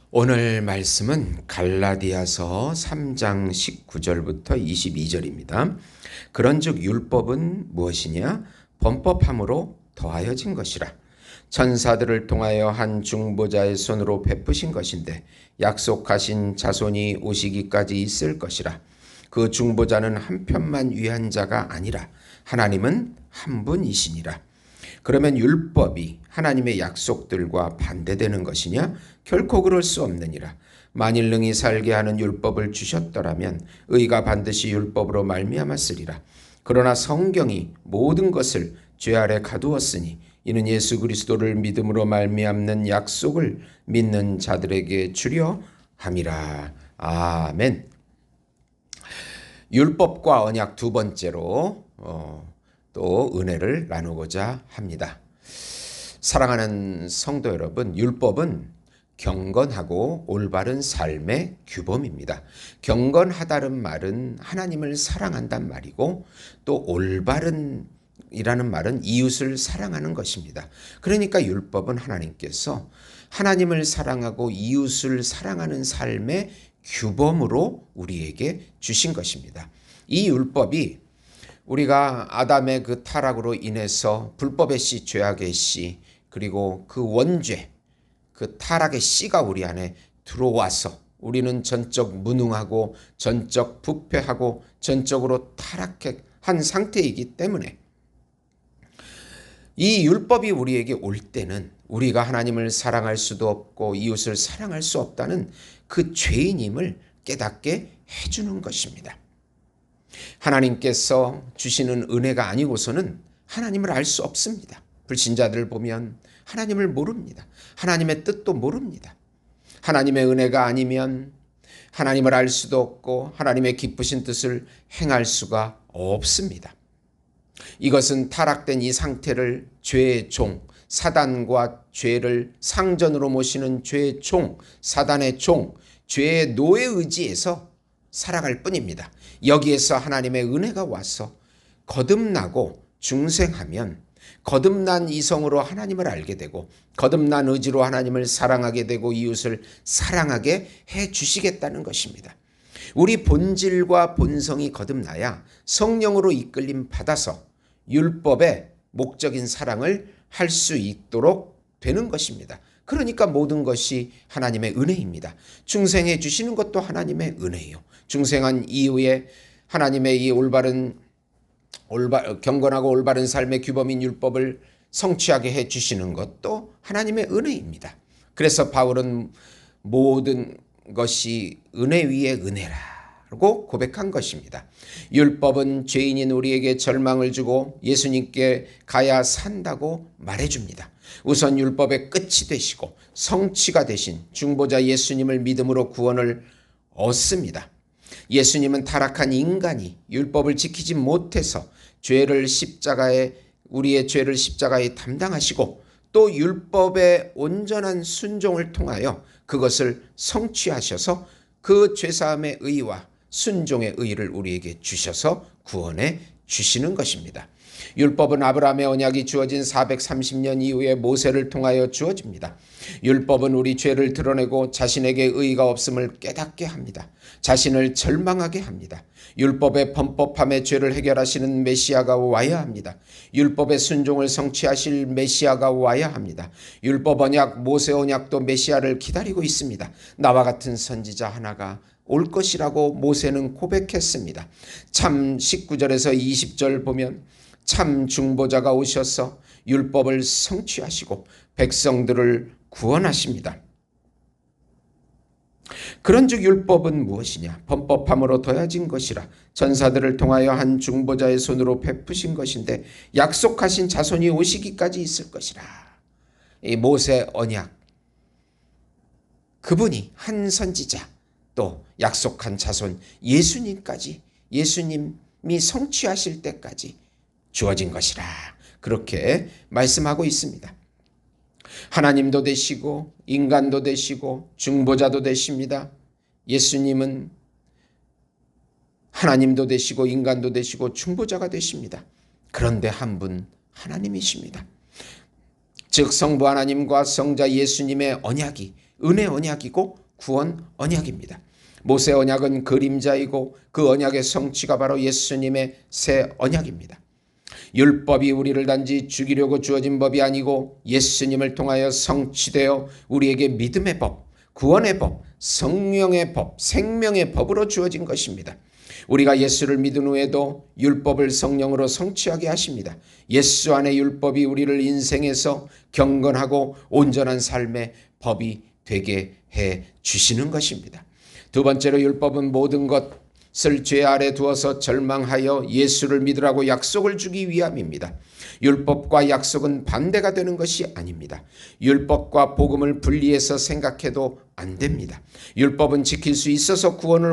오늘 말씀은 갈라디아서 3장 19절부터 22절입니다. 그런즉 율법은 무엇이냐? 범법함으로 더하여진 것이라. 천사들을 통하여 한 중보자의 손으로 베푸신 것인데 약속하신 자손이 오시기까지 있을 것이라. 그 중보자는 한 편만 위한 자가 아니라 하나님은 한 분이시니라. 그러면 율법이 하나님의 약속들과 반대되는 것이냐? 결코 그럴 수 없느니라. 만일 능히 살게 하는 율법을 주셨더라면 의가 반드시 율법으로 말미암았으리라. 그러나 성경이 모든 것을 죄 아래 가두었으니 이는 예수 그리스도를 믿음으로 말미암는 약속을 믿는 자들에게 주려 함이라. 아멘. 율법과 언약 두 번째로 또 은혜를 나누고자 합니다. 사랑하는 성도 여러분, 율법은 경건하고 올바른 삶의 규범입니다. 경건하다는 말은 하나님을 사랑한다는 말이고, 또 올바른 이라는 말은 이웃을 사랑하는 것입니다. 그러니까 율법은 하나님께서 하나님을 사랑하고 이웃을 사랑하는 삶의 규범으로 우리에게 주신 것입니다. 이 율법이 우리가 아담의 그 타락으로 인해서 불법의 씨, 죄악의 씨, 그리고 그 원죄, 그 타락의 씨가 우리 안에 들어와서 우리는 전적 무능하고 전적 부패하고 전적으로 타락한 상태이기 때문에 이 율법이 우리에게 올 때는 우리가 하나님을 사랑할 수도 없고 이웃을 사랑할 수 없다는 그 죄인임을 깨닫게 해주는 것입니다. 하나님께서 주시는 은혜가 아니고서는 하나님을 알 수 없습니다. 불신자들을 보면 하나님을 모릅니다. 하나님의 뜻도 모릅니다. 하나님의 은혜가 아니면 하나님을 알 수도 없고 하나님의 기쁘신 뜻을 행할 수가 없습니다. 이것은 타락된 이 상태를 죄의 종, 사단과 죄를 상전으로 모시는 죄의 종, 사단의 종, 죄의 노예 의지에서 살아갈 뿐입니다. 여기에서 하나님의 은혜가 와서 거듭나고 중생하면 거듭난 이성으로 하나님을 알게 되고 거듭난 의지로 하나님을 사랑하게 되고 이웃을 사랑하게 해 주시겠다는 것입니다. 우리 본질과 본성이 거듭나야 성령으로 이끌림 받아서 율법의 목적인 사랑을 할 수 있도록 되는 것입니다. 그러니까 모든 것이 하나님의 은혜입니다. 중생해 주시는 것도 하나님의 은혜예요. 중생한 이후에 하나님의 이 경건하고 올바른 삶의 규범인 율법을 성취하게 해 주시는 것도 하나님의 은혜입니다. 그래서 바울은 모든 것이 은혜 위에 은혜라고 고백한 것입니다. 율법은 죄인인 우리에게 절망을 주고 예수님께 가야 산다고 말해줍니다. 우선 율법의 끝이 되시고 성취가 되신 중보자 예수님을 믿음으로 구원을 얻습니다. 예수님은 타락한 인간이 율법을 지키지 못해서 우리의 죄를 십자가에 담당하시고 또 율법의 온전한 순종을 통하여 그것을 성취하셔서 그 죄사함의 의와 순종의 의를 우리에게 주셔서 구원해 주시는 것입니다. 율법은 아브라함의 언약이 주어진 430년 이후에 모세를 통하여 주어집니다. 율법은 우리 죄를 드러내고 자신에게 의의가 없음을 깨닫게 합니다. 자신을 절망하게 합니다. 율법의 범법함의 죄를 해결하시는 메시아가 와야 합니다. 율법의 순종을 성취하실 메시아가 와야 합니다. 율법 언약, 모세 언약도 메시아를 기다리고 있습니다. 나와 같은 선지자 하나가 올 것이라고 모세는 고백했습니다. 참 19절에서 20절 보면 참 중보자가 오셔서 율법을 성취하시고 백성들을 구원하십니다. 그런즉 율법은 무엇이냐? 범법함으로 더해진 것이라. 천사들을 통하여 한 중보자의 손으로 베푸신 것인데 약속하신 자손이 오시기까지 있을 것이라. 이 모세 언약, 그분이 한 선지자, 또 약속한 자손 예수님까지, 예수님이 성취하실 때까지 주어진 것이라. 그렇게 말씀하고 있습니다. 하나님도 되시고 인간도 되시고 중보자도 되십니다. 예수님은 하나님도 되시고 인간도 되시고 중보자가 되십니다. 그런데 한 분 하나님이십니다. 즉 성부 하나님과 성자 예수님의 언약이 은혜 언약이고 구원 언약입니다. 모세 언약은 그림자이고 그 언약의 성취가 바로 예수님의 새 언약입니다. 율법이 우리를 단지 죽이려고 주어진 법이 아니고 예수님을 통하여 성취되어 우리에게 믿음의 법, 구원의 법, 성령의 법, 생명의 법으로 주어진 것입니다. 우리가 예수를 믿은 후에도 율법을 성령으로 성취하게 하십니다. 예수 안의 율법이 우리를 인생에서 경건하고 온전한 삶의 법이 되게 해 주시는 것입니다. 두 번째로 율법은 모든 것을 죄 아래 두어서 절망하여 예수를 믿으라고 약속을 주기 위함입니다. 율법과 약속은 반대가 되는 것이 아닙니다. 율법과 복음을 분리해서 생각해도 안 됩니다. 율법은 지킬 수 있어서 구원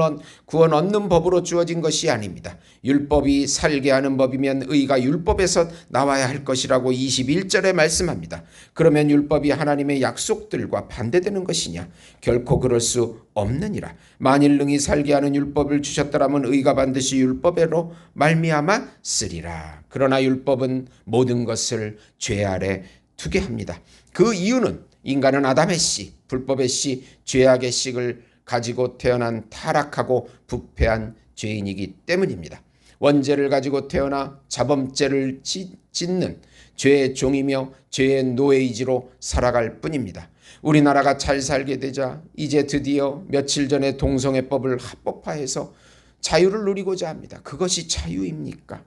얻는 법으로 주어진 것이 아닙니다. 율법이 살게 하는 법이면 의가 율법에서 나와야 할 것이라고 21절에 말씀합니다. 그러면 율법이 하나님의 약속들과 반대되는 것이냐? 결코 그럴 수 없느니라. 만일 능히 살게 하는 율법을 주셨더라면 의가 반드시 율법으로 말미암아 쓰리라. 그러나 율법은 모든 것을 죄 아래 두게 합니다. 그 이유는 인간은 아담의 씨, 불법의 씨, 죄악의 씨를 가지고 태어난 타락하고 부패한 죄인이기 때문입니다. 원죄를 가지고 태어나 자범죄를 짓는 죄의 종이며 죄의 노예의지로 살아갈 뿐입니다. 우리나라가 잘 살게 되자 이제 드디어 며칠 전에 동성애법을 합법화해서 자유를 누리고자 합니다. 그것이 자유입니까?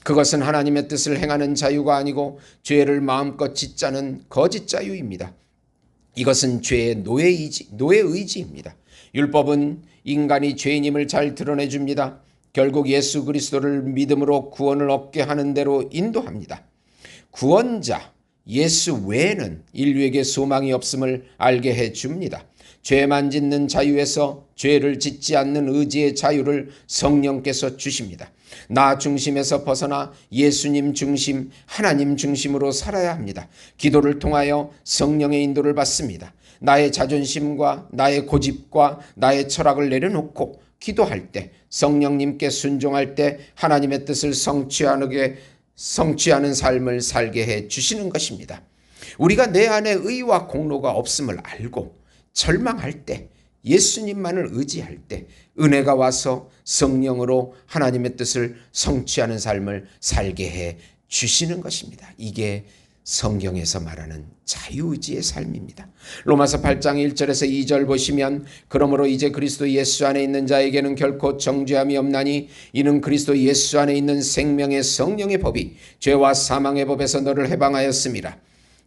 그것은 하나님의 뜻을 행하는 자유가 아니고 죄를 마음껏 짓자는 거짓 자유입니다. 이것은 죄의 노예의지입니다. 율법은 인간이 죄인임을 잘 드러내줍니다. 결국 예수 그리스도를 믿음으로 구원을 얻게 하는 대로 인도합니다. 구원자 예수 외에는 인류에게 소망이 없음을 알게 해줍니다. 죄만 짓는 자유에서 죄를 짓지 않는 의지의 자유를 성령께서 주십니다. 나 중심에서 벗어나 예수님 중심, 하나님 중심으로 살아야 합니다. 기도를 통하여 성령의 인도를 받습니다. 나의 자존심과 나의 고집과 나의 철학을 내려놓고 기도할 때, 성령님께 순종할 때 하나님의 뜻을 성취하는 삶을 살게 해 주시는 것입니다. 우리가 내 안에 의와 공로가 없음을 알고 절망할 때, 예수님만을 의지할 때 은혜가 와서 성령으로 하나님의 뜻을 성취하는 삶을 살게 해 주시는 것입니다. 이게 성경에서 말하는 자유의지의 삶입니다. 로마서 8장 1절에서 2절 보시면 그러므로 이제 그리스도 예수 안에 있는 자에게는 결코 정죄함이 없나니 이는 그리스도 예수 안에 있는 생명의 성령의 법이 죄와 사망의 법에서 너를 해방하였음이라.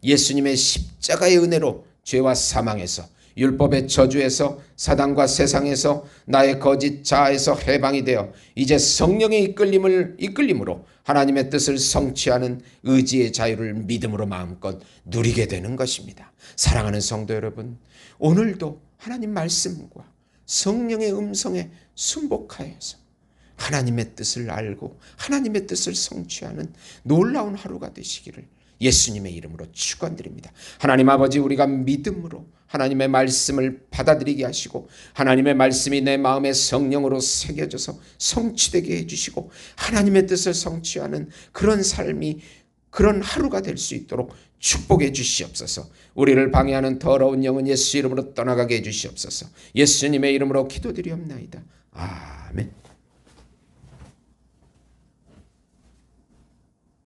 예수님의 십자가의 은혜로 죄와 사망에서 율법의 저주에서 사단과 세상에서 나의 거짓 자아에서 해방이 되어 이제 성령의 이끌림으로 하나님의 뜻을 성취하는 의지의 자유를 믿음으로 마음껏 누리게 되는 것입니다. 사랑하는 성도 여러분, 오늘도 하나님 말씀과 성령의 음성에 순복하여서 하나님의 뜻을 알고 하나님의 뜻을 성취하는 놀라운 하루가 되시기를 예수님의 이름으로 축원드립니다. 하나님 아버지, 우리가 믿음으로 하나님의 말씀을 받아들이게 하시고 하나님의 말씀이 내 마음에 성령으로 새겨져서 성취되게 해주시고 하나님의 뜻을 성취하는 그런 삶이, 그런 하루가 될 수 있도록 축복해 주시옵소서. 우리를 방해하는 더러운 영은 예수 이름으로 떠나가게 해 주시옵소서. 예수님의 이름으로 기도드리옵나이다. 아멘.